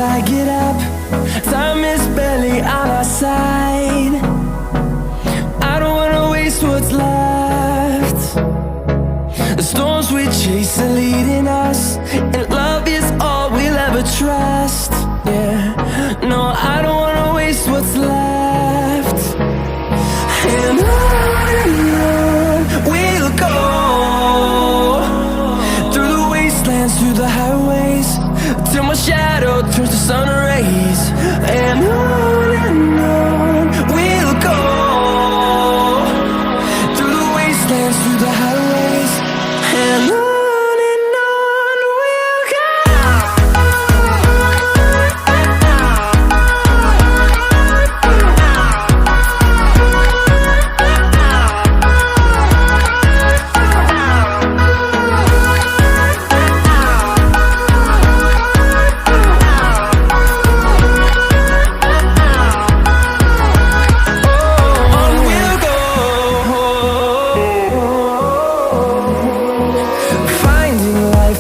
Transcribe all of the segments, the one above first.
I get up, time is barely on our side. I don't wanna waste what's left. The storms we chase are leading us, and love is all we'll ever trust. Yeah, no, I don't wanna waste what's left. And on we'll go, through the wastelands, through the highways, till my shadow turns to sun rays. And on we'll go, through the wastelands, through the highways, and on we'll go.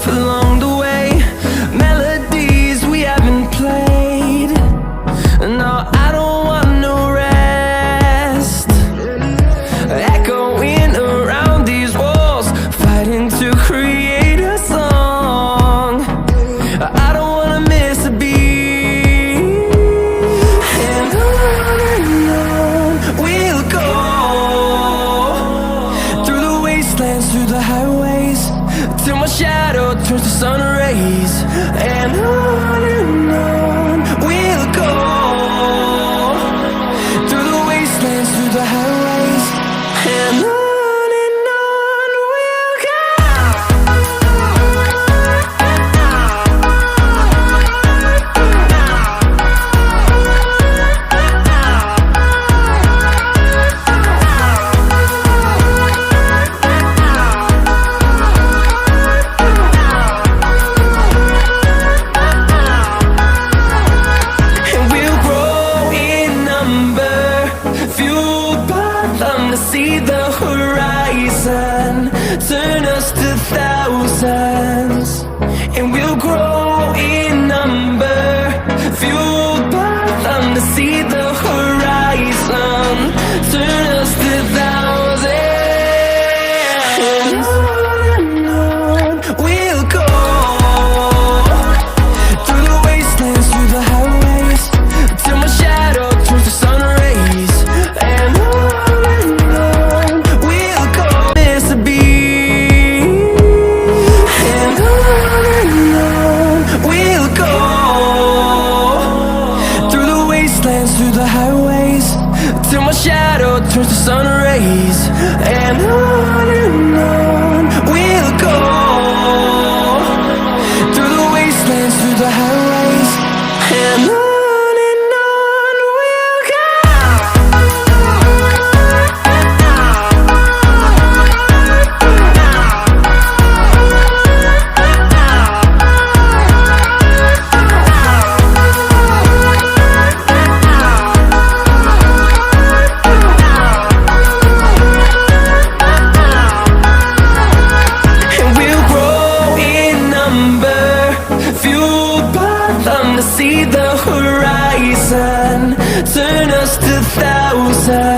Along the way, melodies we haven't played. No, I don't want no rest. Echoing around these walls, fighting to create a song. I don't wanna miss a beat. And on we'll go, through the wastelands, through the highways, till my shadow turns to sun rays. And on we'll go, through the wastelands, through the highways, and on we'll go. See the horizon, turn us to thousands, and we'll grow in number, fueled by them. To see the horizon, turn us to thousands, and on we'll go, through the wastelands, through the highways, till my shadow turns to sun rays. And through the highways, till my shadow turns to sun rays. And on we'll go, through the wastelands, through the highways, and on we'll go. See the horizon, turn us to thousands.